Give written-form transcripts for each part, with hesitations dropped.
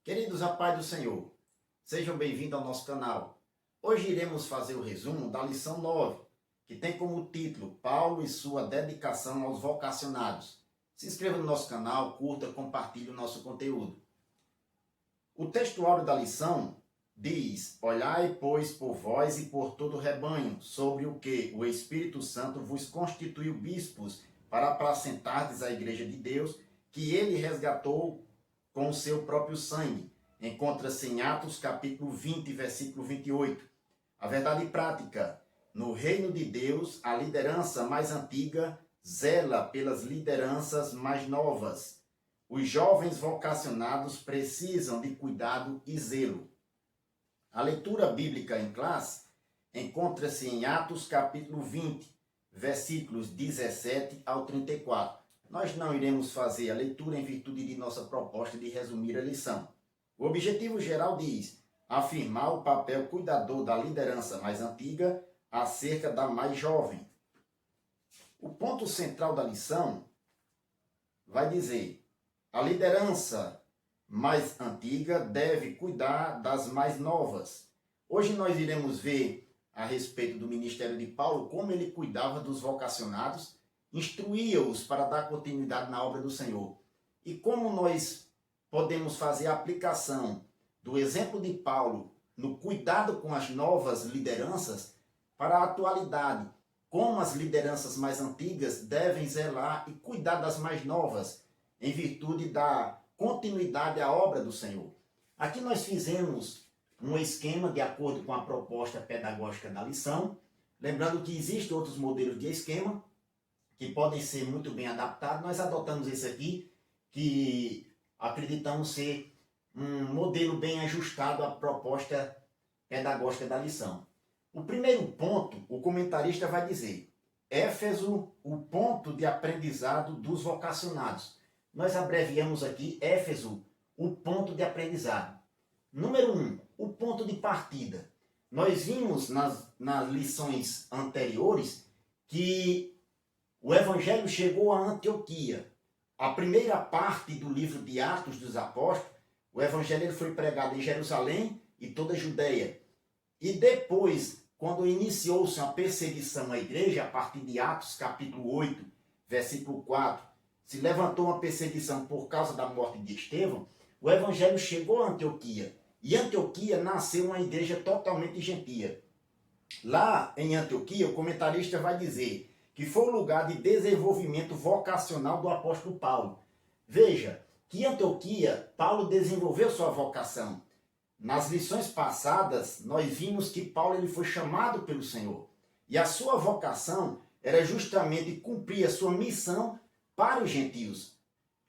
Queridos, a paz do Senhor, sejam bem-vindos ao nosso canal. Hoje iremos fazer o resumo da lição 9, que tem como título Paulo e sua dedicação aos vocacionados. Se inscreva no nosso canal, curta, compartilhe o nosso conteúdo. O textuário da lição diz: Olhai, pois, por vós e por todo o rebanho, sobre o que o Espírito Santo vos constituiu bispos, para apacentardes a igreja de Deus, que ele resgatou com o seu próprio sangue. Encontra-se em Atos capítulo 20, versículo 28. A verdade prática: no reino de Deus, a liderança mais antiga zela pelas lideranças mais novas. Os jovens vocacionados precisam de cuidado e zelo. A leitura bíblica em classe encontra-se em Atos capítulo 20, versículos 17 ao 34. Nós não iremos fazer a leitura em virtude de nossa proposta de resumir a lição. O objetivo geral diz afirmar o papel cuidador da liderança mais antiga acerca da mais jovem. O ponto central da lição vai dizer: a liderança mais antiga deve cuidar das mais novas. Hoje nós iremos ver a respeito do ministério de Paulo, como ele cuidava dos vocacionados, instruía-os para dar continuidade na obra do Senhor. E como nós podemos fazer a aplicação do exemplo de Paulo no cuidado com as novas lideranças para a atualidade. Como as lideranças mais antigas devem zelar e cuidar das mais novas, em virtude da continuidade à obra do Senhor. Aqui nós fizemos um esquema de acordo com a proposta pedagógica da lição, lembrando que existem outros modelos de esquema que podem ser muito bem adaptados. Nós adotamos esse aqui, que acreditamos ser um modelo bem ajustado à proposta pedagógica da lição. O primeiro ponto, o comentarista vai dizer: Éfeso, o ponto de aprendizado dos vocacionados. Nós abreviamos aqui Éfeso, o ponto de aprendizado. Número 1, o ponto de partida. Nós vimos nas lições anteriores que o Evangelho chegou a Antioquia. A primeira parte do livro de Atos dos Apóstolos, o Evangelho foi pregado em Jerusalém e toda a Judéia. E depois, quando iniciou-se uma perseguição à igreja, a partir de Atos capítulo 8, versículo 4, se levantou uma perseguição por causa da morte de Estevão, o Evangelho chegou a Antioquia. E Antioquia nasceu uma igreja totalmente gentia. Lá em Antioquia, o comentarista vai dizer que foi o lugar de desenvolvimento vocacional do apóstolo Paulo. Veja que em Antioquia, Paulo desenvolveu sua vocação. Nas lições passadas, nós vimos que Paulo ele foi chamado pelo Senhor. E a sua vocação era justamente cumprir a sua missão para os gentios.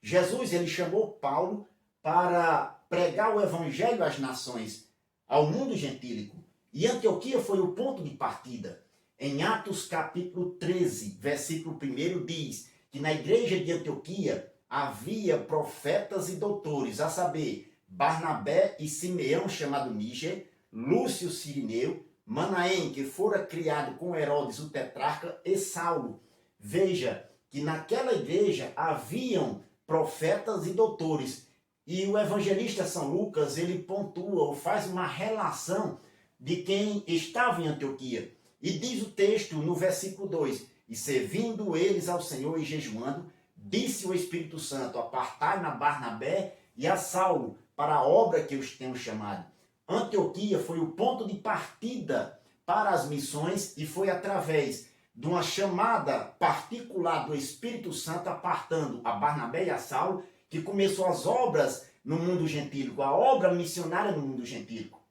Jesus ele chamou Paulo para pregar o evangelho às nações, ao mundo gentílico. E Antioquia foi o ponto de partida. Em Atos capítulo 13, versículo 1 diz que na igreja de Antioquia havia profetas e doutores, a saber, Barnabé e Simeão, chamado Níger, Lúcio Cirineu, Manaém, que fora criado com Herodes o tetrarca, e Saulo. Veja que naquela igreja haviam profetas e doutores. E o evangelista São Lucas, ele pontua ou faz uma relação de quem estava em Antioquia. E diz o texto no versículo 2, e servindo eles ao Senhor e jejuando, disse o Espírito Santo: apartai-me a Barnabé e a Saulo para a obra que eu os tenho chamado. Antioquia foi o ponto de partida para as missões e foi através de uma chamada particular do Espírito Santo apartando a Barnabé e a Saulo que começou as obras no mundo gentílico, a obra missionária no mundo gentílico.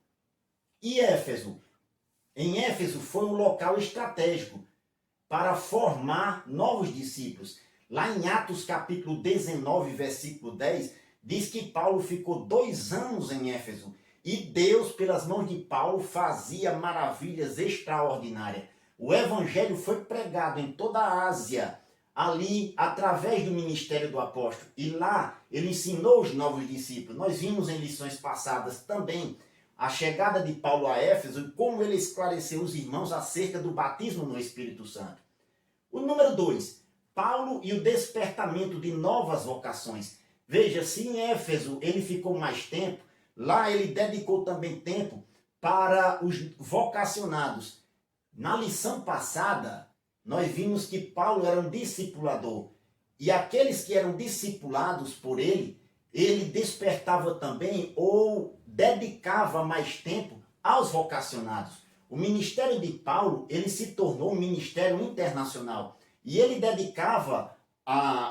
E Éfeso? Em Éfeso foi um local estratégico para formar novos discípulos. Lá em Atos capítulo 19, versículo 10, diz que Paulo ficou 2 anos em Éfeso. E Deus, pelas mãos de Paulo, fazia maravilhas extraordinárias. O evangelho foi pregado em toda a Ásia, ali através do ministério do apóstolo. E lá ele ensinou os novos discípulos. Nós vimos em lições passadas também a chegada de Paulo a Éfeso e como ele esclareceu os irmãos acerca do batismo no Espírito Santo. O número 2, Paulo e o despertamento de novas vocações. Veja, se em Éfeso ele ficou mais tempo, Lá ele dedicou também tempo para os vocacionados. Na lição passada, nós vimos que Paulo era um discipulador. E aqueles que eram discipulados por ele, ele despertava também ou dedicava mais tempo aos vocacionados. O ministério de Paulo, ele se tornou um ministério internacional. E ele dedicava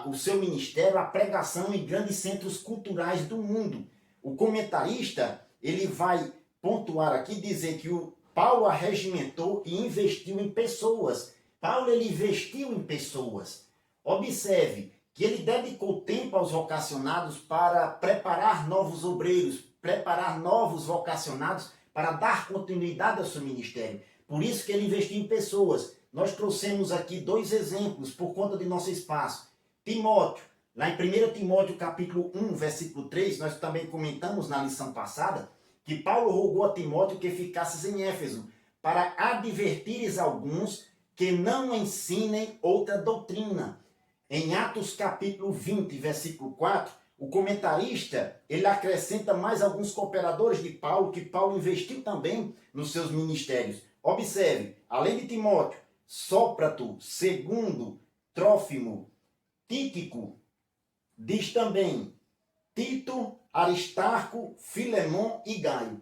o seu ministério à pregação em grandes centros culturais do mundo. O comentarista, ele vai pontuar aqui, dizer que o Paulo arregimentou e investiu em pessoas. Paulo, ele investiu em pessoas. Observe que ele dedicou tempo aos vocacionados para preparar novos obreiros, preparar novos vocacionados para dar continuidade ao seu ministério. Por isso que ele investiu em pessoas. Nós trouxemos aqui 2 exemplos por conta de nosso espaço. Timóteo, lá em 1 Timóteo capítulo 1, versículo 3, nós também comentamos na lição passada, que Paulo rogou a Timóteo que ficasses em Éfeso, para advertires alguns que não ensinem outra doutrina. Em Atos capítulo 20, versículo 4, o comentarista, ele acrescenta mais alguns cooperadores de Paulo, que Paulo investiu também nos seus ministérios. Observe, além de Timóteo, Sópater, Segundo, Trófimo, Tíquico, diz também Tito, Aristarco, Filemon e Gaio.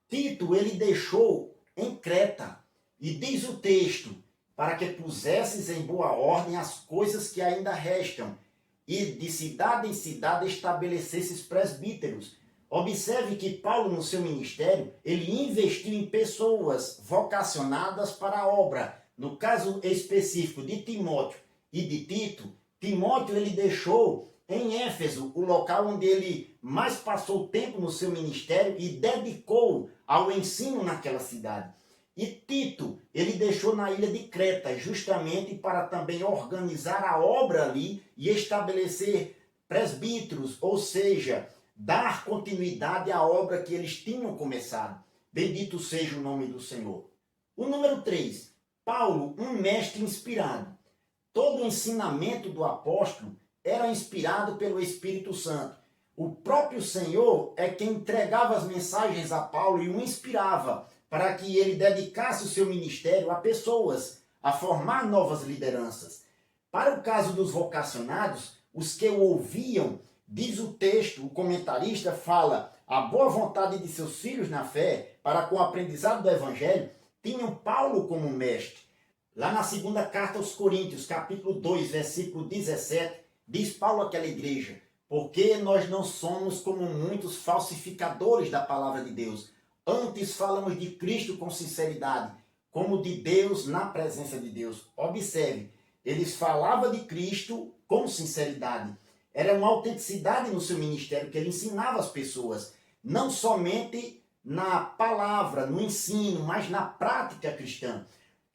Tito ele deixou em Creta, e diz o texto, para que pusesses em boa ordem as coisas que ainda restam, e de cidade em cidade estabelecesses presbíteros. Observe que Paulo, no seu ministério, ele investiu em pessoas vocacionadas para a obra. No caso específico de Timóteo e de Tito, Timóteo ele deixou em Éfeso, o local onde ele mais passou tempo no seu ministério e dedicou ao ensino naquela cidade. E Tito, ele deixou na ilha de Creta, justamente para também organizar a obra ali e estabelecer presbíteros, ou seja, dar continuidade à obra que eles tinham começado. Bendito seja o nome do Senhor. O número 3, Paulo, um mestre inspirado. Todo o ensinamento do apóstolo era inspirado pelo Espírito Santo. O próprio Senhor é quem entregava as mensagens a Paulo e o inspirava para que ele dedicasse o seu ministério a pessoas, a formar novas lideranças. Para o caso dos vocacionados, os que o ouviam, diz o texto, o comentarista fala, a boa vontade de seus filhos na fé, para com o aprendizado do Evangelho, tinham Paulo como mestre. Lá na segunda carta aos Coríntios, capítulo 2, versículo 17, diz Paulo àquela igreja, porque nós não somos como muitos falsificadores da palavra de Deus. Antes falamos de Cristo com sinceridade, como de Deus na presença de Deus. Observe, eles falavam de Cristo com sinceridade. Era uma autenticidade no seu ministério que ele ensinava as pessoas, não somente na palavra, no ensino, mas na prática cristã.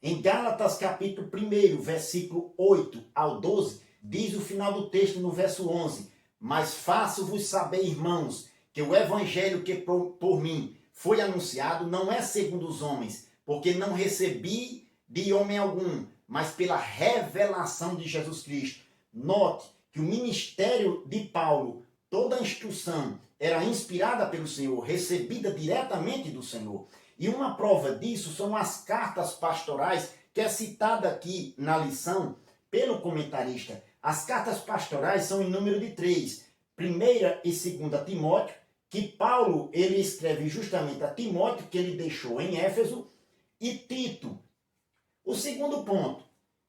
Em Gálatas capítulo 1, versículo 8 ao 12, diz o final do texto no verso 11, mas faço-vos saber, irmãos, que o evangelho que por mim foi anunciado não é segundo os homens, porque não recebi de homem algum, mas pela revelação de Jesus Cristo. Note que o ministério de Paulo, toda a instrução era inspirada pelo Senhor, recebida diretamente do Senhor. E uma prova disso são as cartas pastorais, que é citada aqui na lição pelo comentarista. As cartas pastorais são em número de 3. 1ª e 2ª Timóteo, que Paulo ele escreve justamente a Timóteo, que ele deixou em Éfeso, e Tito. O segundo ponto,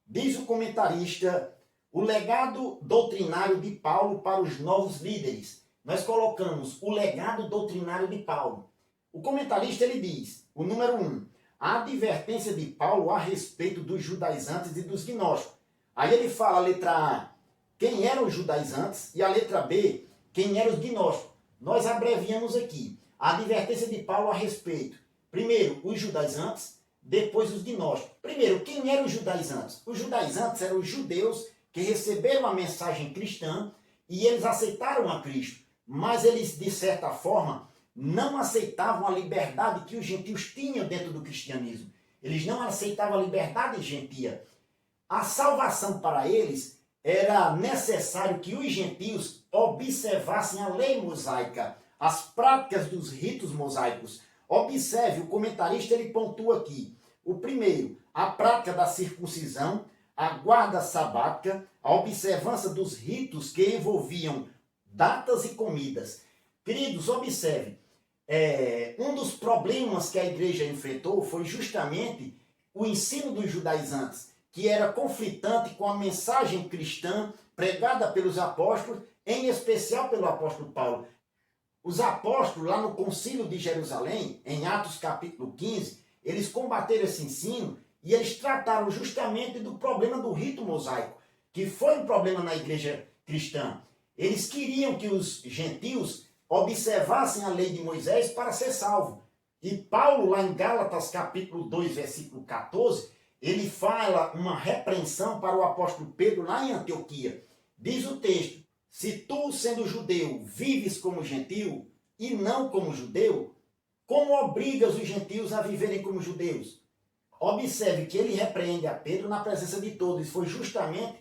diz o comentarista, o legado doutrinário de Paulo para os novos líderes. Nós colocamos o legado doutrinário de Paulo. O comentarista ele diz, o número 1, a advertência de Paulo a respeito dos judaizantes e dos gnósticos. Aí ele fala a letra A, quem eram os judaizantes, e a letra B, quem eram os gnósticos. Nós abreviamos aqui a advertência de Paulo a respeito. Primeiro, os judaizantes, depois os gnósticos. Primeiro, quem eram os judaizantes? Os judaizantes eram os judeus que receberam a mensagem cristã e eles aceitaram a Cristo. Mas eles, de certa forma, não aceitavam a liberdade que os gentios tinham dentro do cristianismo. Eles não aceitavam a liberdade gentia. A salvação para eles era necessário que os gentios observassem a lei mosaica, as práticas dos ritos mosaicos. Observe, o comentarista ele pontua aqui. O primeiro, a prática da circuncisão, a guarda sabática, a observância dos ritos que envolviam datas e comidas. Queridos, observe, um dos problemas que a igreja enfrentou foi justamente o ensino dos judaizantes, que era conflitante com a mensagem cristã pregada pelos apóstolos, em especial pelo apóstolo Paulo. Os apóstolos, lá no Concílio de Jerusalém, em Atos capítulo 15, eles combateram esse ensino e eles trataram justamente do problema do rito mosaico, que foi um problema na igreja cristã. Eles queriam que os gentios observassem a lei de Moisés para ser salvo. E Paulo, lá em Gálatas capítulo 2, versículo 14, ele fala uma repreensão para o apóstolo Pedro lá em Antioquia. Diz o texto: se tu, sendo judeu, vives como gentio e não como judeu, como obrigas os gentios a viverem como judeus? Observe que ele repreende a Pedro na presença de todos. Foi justamente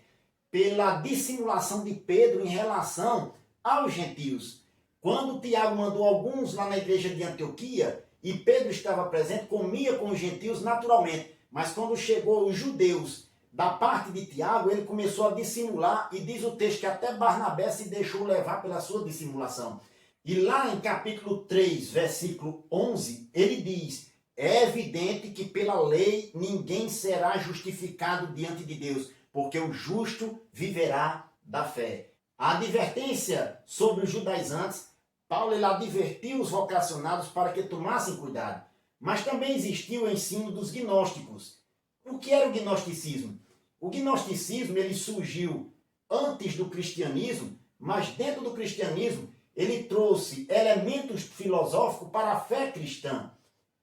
pela dissimulação de Pedro em relação aos gentios. Quando Tiago mandou alguns lá na igreja de Antioquia, e Pedro estava presente, comia com os gentios naturalmente. Mas quando chegou os judeus da parte de Tiago, ele começou a dissimular, e diz o texto que até Barnabé se deixou levar pela sua dissimulação. E lá em capítulo 3, versículo 11, ele diz: é evidente que pela lei ninguém será justificado diante de Deus, porque o justo viverá da fé. A advertência sobre os judaizantes, Paulo ele advertiu os vocacionados para que tomassem cuidado. Mas também existiu o ensino dos gnósticos. O que era o gnosticismo? O gnosticismo ele surgiu antes do cristianismo, mas dentro do cristianismo ele trouxe elementos filosóficos para a fé cristã.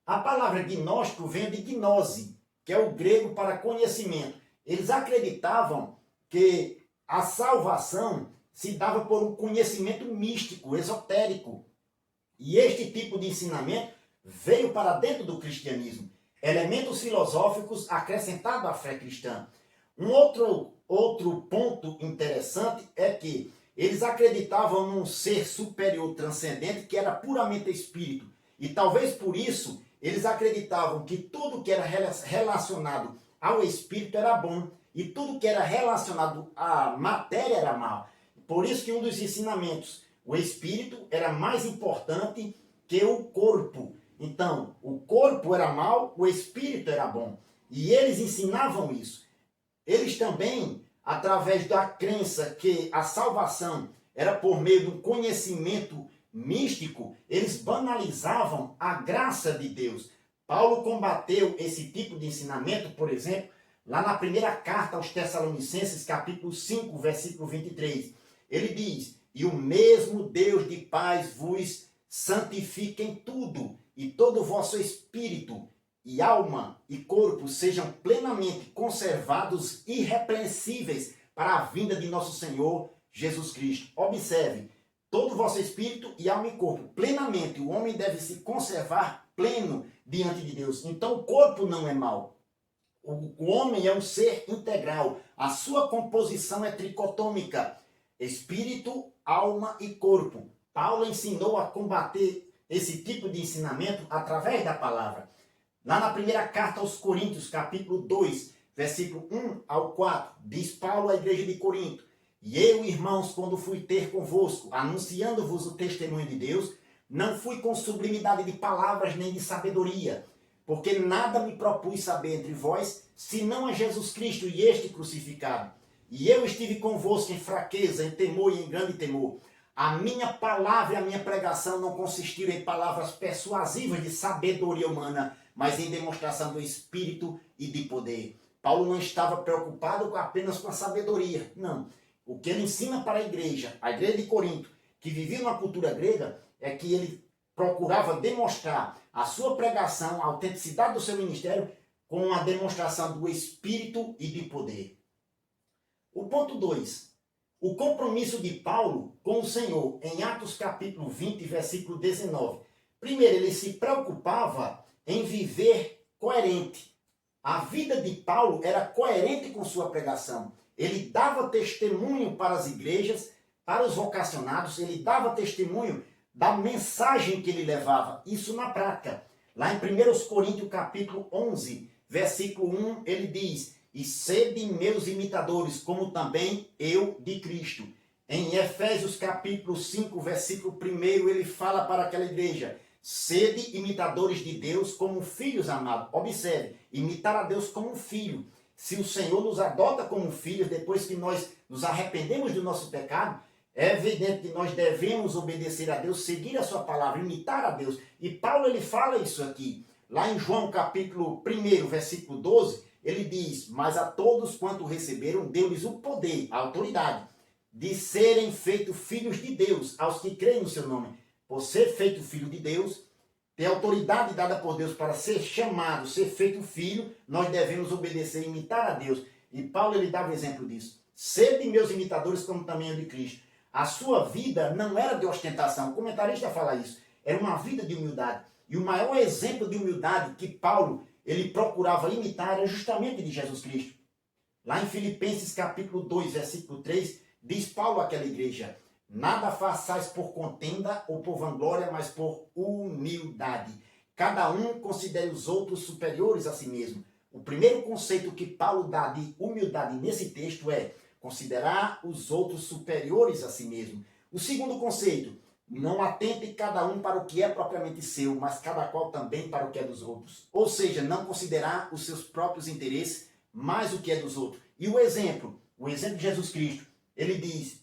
A palavra gnóstico vem de gnose, que é o grego para conhecimento. Eles acreditavam que a salvação se dava por um conhecimento místico, esotérico. E este tipo de ensinamento veio para dentro do cristianismo. Elementos filosóficos acrescentados à fé cristã. Um outro ponto interessante é que eles acreditavam num ser superior transcendente que era puramente espírito. E talvez por isso eles acreditavam que tudo que era relacionado ao espírito era bom e tudo que era relacionado à matéria era mal. Por isso que um dos ensinamentos, o espírito era mais importante que o corpo. Então, o corpo era mal, o espírito era bom. E eles ensinavam isso. Eles também, através da crença que a salvação era por meio de um conhecimento místico, eles banalizavam a graça de Deus. Paulo combateu esse tipo de ensinamento, por exemplo, lá na primeira carta aos Tessalonicenses, capítulo 5, versículo 23. Ele diz: e o mesmo Deus de paz vos santifique em tudo, e todo o vosso espírito e alma e corpo sejam plenamente conservados irrepreensíveis para a vinda de nosso Senhor Jesus Cristo. Observe, todo o vosso espírito e alma e corpo, plenamente, o homem deve se conservar pleno diante de Deus. Então o corpo não é mau. O homem é um ser integral. A sua composição é tricotômica. Espírito, alma e corpo. Paulo ensinou a combater esse tipo de ensinamento através da palavra. Lá na primeira carta aos Coríntios, capítulo 2, versículo 1 ao 4, diz Paulo à igreja de Corinto: e eu, irmãos, quando fui ter convosco, anunciando-vos o testemunho de Deus, não fui com sublimidade de palavras nem de sabedoria, porque nada me propus saber entre vós, senão a Jesus Cristo e este crucificado. E eu estive convosco em fraqueza, em temor e em grande temor. A minha palavra e a minha pregação não consistiram em palavras persuasivas de sabedoria humana, mas em demonstração do Espírito e de poder. Paulo não estava preocupado apenas com a sabedoria, não. O que ele ensina para a igreja de Corinto, que vivia numa cultura grega, é que ele procurava demonstrar a sua pregação, a autenticidade do seu ministério, com a demonstração do Espírito e de poder. O ponto 2. O compromisso de Paulo com o Senhor, em Atos capítulo 20, versículo 19. Primeiro, ele se preocupava em viver coerente. A vida de Paulo era coerente com sua pregação. Ele dava testemunho para as igrejas, para os vocacionados, ele dava testemunho da mensagem que ele levava, isso na prática. Lá em 1 Coríntios capítulo 11, versículo 1, ele diz: e sede meus imitadores, como também eu de Cristo. Em Efésios capítulo 5, versículo 1, ele fala para aquela igreja: sede imitadores de Deus como filhos amados. Observe, imitar a Deus como filho. Se o Senhor nos adota como filhos, depois que nós nos arrependemos do nosso pecado, é evidente que nós devemos obedecer a Deus, seguir a sua palavra, imitar a Deus. E Paulo, ele fala isso aqui. Lá em João capítulo 1, versículo 12, ele diz: mas a todos quanto receberam, deu-lhes o poder, a autoridade, de serem feitos filhos de Deus, aos que creem no seu nome. Por ser feito filho de Deus, ter autoridade dada por Deus para ser chamado, ser feito filho, nós devemos obedecer e imitar a Deus. E Paulo, ele dava exemplo disso. Sede meus imitadores, como também eu de Cristo. A sua vida não era de ostentação. O comentarista fala isso. Era uma vida de humildade. E o maior exemplo de humildade que Paulo, ele procurava imitar era justamente de Jesus Cristo. Lá em Filipenses capítulo 2, versículo 3, diz Paulo àquela igreja: nada façais por contenda ou por vanglória, mas por humildade. Cada um considere os outros superiores a si mesmo. O primeiro conceito que Paulo dá de humildade nesse texto é considerar os outros superiores a si mesmo. O segundo conceito: não atente cada um para o que é propriamente seu, mas cada qual também para o que é dos outros. Ou seja, não considerar os seus próprios interesses mais o que é dos outros. E o exemplo de Jesus Cristo, ele diz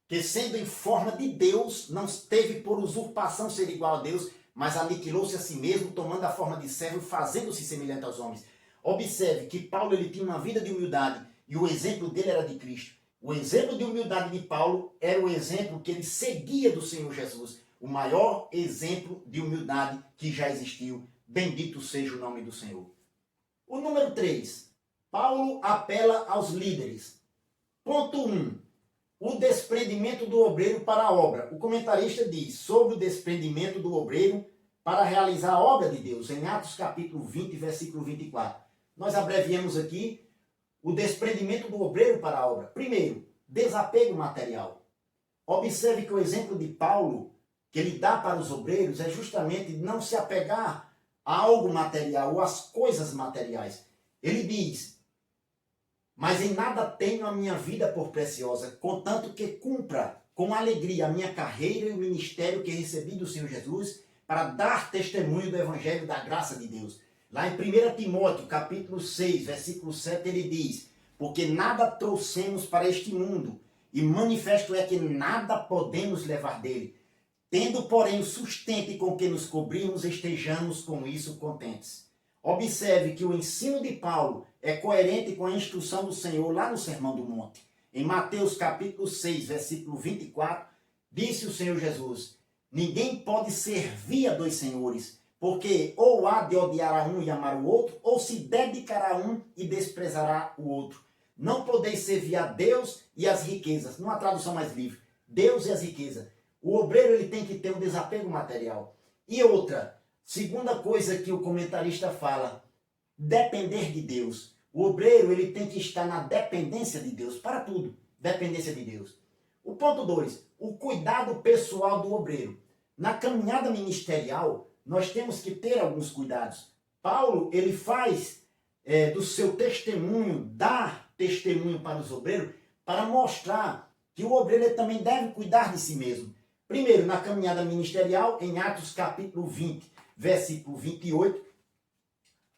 que sendo em forma de Deus, não teve por usurpação ser igual a Deus, mas aniquilou-se a si mesmo, tomando a forma de servo e fazendo-se semelhante aos homens. Observe que Paulo, ele tinha uma vida de humildade e o exemplo dele era de Cristo. O exemplo de humildade de Paulo era o exemplo que ele seguia do Senhor Jesus. O maior exemplo de humildade que já existiu. Bendito seja o nome do Senhor. O número 3. Paulo apela aos líderes. Ponto 1. O desprendimento do obreiro para a obra. O comentarista diz sobre o desprendimento do obreiro para realizar a obra de Deus, em Atos capítulo 20, versículo 24. Nós abreviamos aqui o desprendimento do obreiro para a obra. Primeiro, desapego material. Observe que o exemplo de Paulo, que ele dá para os obreiros, é justamente não se apegar a algo material ou às coisas materiais. Ele diz: mas em nada tenho a minha vida por preciosa, contanto que cumpra com alegria a minha carreira e o ministério que recebi do Senhor Jesus para dar testemunho do Evangelho da graça de Deus. Lá em 1 Timóteo, capítulo 6, versículo 7, ele diz: porque nada trouxemos para este mundo, e manifesto é que nada podemos levar dele. Tendo, porém, o sustento com que nos cobrimos, estejamos com isso contentes. Observe que o ensino de Paulo é coerente com a instrução do Senhor lá no Sermão do Monte. Em Mateus capítulo 6, versículo 24, disse o Senhor Jesus: ninguém pode servir a dois senhores, porque ou há de odiar a um e amar o outro, ou se dedicará a um e desprezará o outro. Não podeis servir a Deus e as riquezas. Numa tradução mais livre, Deus e as riquezas. O obreiro, ele tem que ter um desapego material. E outra, segunda coisa que o comentarista fala: depender de Deus. O obreiro, ele tem que estar na dependência de Deus para tudo. Dependência de Deus. O ponto 2, o cuidado pessoal do obreiro. Na caminhada ministerial, nós temos que ter alguns cuidados. Paulo, ele faz do seu testemunho, dá testemunho para os obreiros, para mostrar que o obreiro ele também deve cuidar de si mesmo. Primeiro, na caminhada ministerial, em Atos capítulo 20, versículo 28,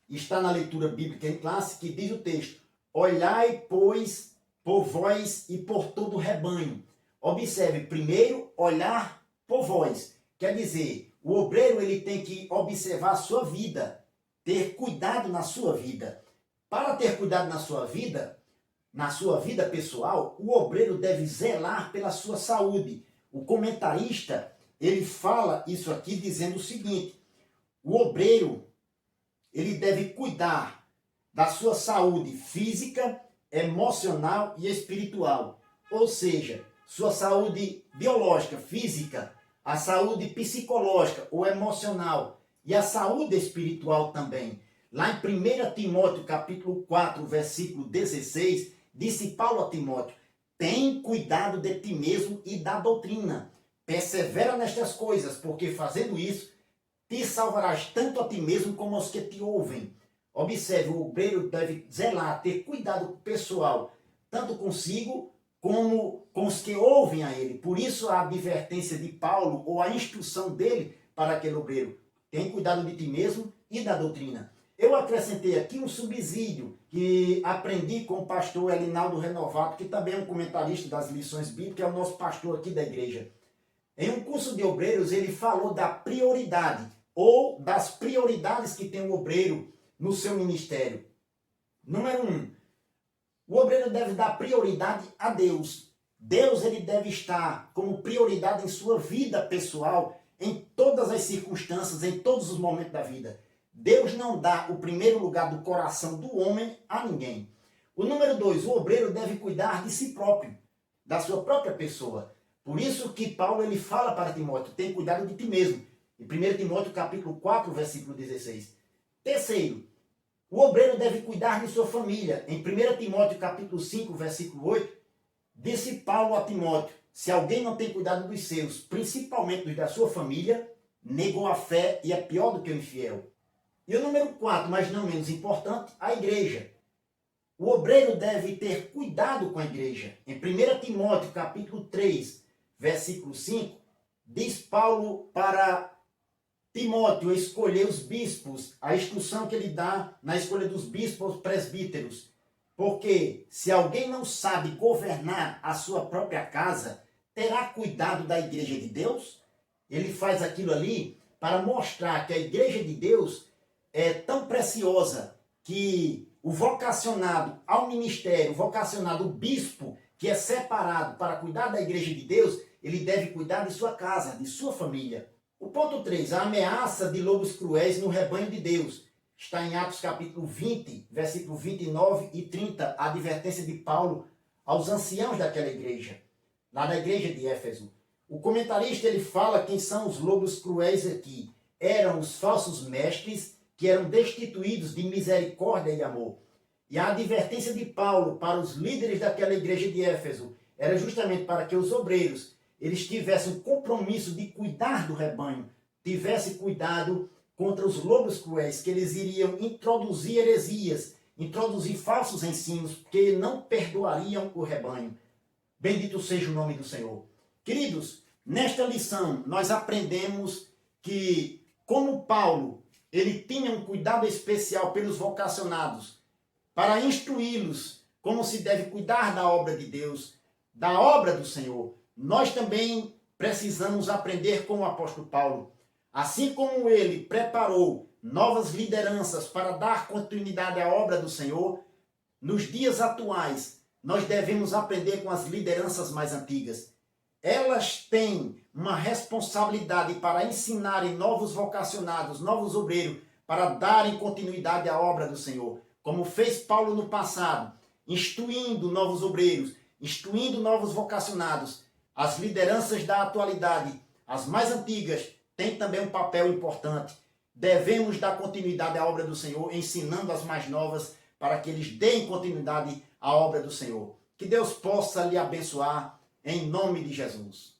está na leitura bíblica em classe, que diz o texto: olhai, pois, por vós e por todo o rebanho. Observe, primeiro, olhar por vós. Quer dizer, o obreiro ele tem que observar a sua vida, ter cuidado na sua vida. Para ter cuidado na sua vida pessoal, o obreiro deve zelar pela sua saúde. O comentarista, ele fala isso aqui dizendo o seguinte: o obreiro, ele deve cuidar da sua saúde física, emocional e espiritual. Ou seja, sua saúde biológica, física, a saúde psicológica ou emocional e a saúde espiritual também. Lá em 1 Timóteo capítulo 4, versículo 16, disse Paulo a Timóteo: tem cuidado de ti mesmo e da doutrina. Persevera nestas coisas, porque fazendo isso, te salvarás tanto a ti mesmo como aos que te ouvem. Observe, o obreiro deve zelar, ter cuidado pessoal, tanto consigo como com os que ouvem a ele. Por isso a advertência de Paulo, ou a instrução dele para aquele obreiro. Tem cuidado de ti mesmo e da doutrina. Eu acrescentei aqui um subsídio que aprendi com o pastor Elinaldo Renovato, que também é um comentarista das lições bíblicas, é o nosso pastor aqui da igreja. Em um curso de obreiros, ele falou da prioridade, ou das prioridades que tem o obreiro no seu ministério. Número 1, o obreiro deve dar prioridade a Deus. Deus ele deve estar como prioridade em sua vida pessoal, em todas as circunstâncias, em todos os momentos da vida. Deus não dá o primeiro lugar do coração do homem a ninguém. O número 2, o obreiro deve cuidar de si próprio, da sua própria pessoa. Por isso que Paulo ele fala para Timóteo, tem cuidado de ti mesmo. Em 1 Timóteo capítulo 4, versículo 16. Terceiro, o obreiro deve cuidar de sua família. Em 1 Timóteo capítulo 5, versículo 8, disse Paulo a Timóteo, se alguém não tem cuidado dos seus, principalmente dos da sua família, negou a fé e é pior do que o infiel. E o número 4, mas não menos importante, a igreja. O obreiro deve ter cuidado com a igreja. Em 1 Timóteo capítulo 3, versículo 5, diz Paulo para Timóteo escolher os bispos, a instrução que ele dá na escolha dos bispos presbíteros. Porque se alguém não sabe governar a sua própria casa, terá cuidado da igreja de Deus? Ele faz aquilo ali para mostrar que a igreja de Deus é tão preciosa que o vocacionado ao ministério, o vocacionado, o bispo, que é separado para cuidar da igreja de Deus, ele deve cuidar de sua casa, de sua família. O ponto 3, a ameaça de lobos cruéis no rebanho de Deus. Está em Atos capítulo 20, versículo 29 e 30, a advertência de Paulo aos anciãos daquela igreja, lá na igreja de Éfeso. O comentarista ele fala quem são os lobos cruéis aqui. Eram os falsos mestres que eram destituídos de misericórdia e amor. E a advertência de Paulo para os líderes daquela igreja de Éfeso era justamente para que os obreiros eles tivessem o compromisso de cuidar do rebanho, tivessem cuidado contra os lobos cruéis, que eles iriam introduzir heresias, introduzir falsos ensinos, que não perdoariam o rebanho. Bendito seja o nome do Senhor. Queridos, nesta lição nós aprendemos que, como Paulo, ele tinha um cuidado especial pelos vocacionados, para instruí-los como se deve cuidar da obra de Deus, da obra do Senhor. Nós também precisamos aprender com o apóstolo Paulo. Assim como ele preparou novas lideranças para dar continuidade à obra do Senhor, nos dias atuais, nós devemos aprender com as lideranças mais antigas. Elas têm uma responsabilidade para ensinarem novos vocacionados, novos obreiros, para darem continuidade à obra do Senhor. Como fez Paulo no passado, instruindo novos obreiros, instruindo novos vocacionados. As lideranças da atualidade, as mais antigas, têm também um papel importante. Devemos dar continuidade à obra do Senhor, ensinando as mais novas para que eles deem continuidade à obra do Senhor. Que Deus possa lhe abençoar em nome de Jesus.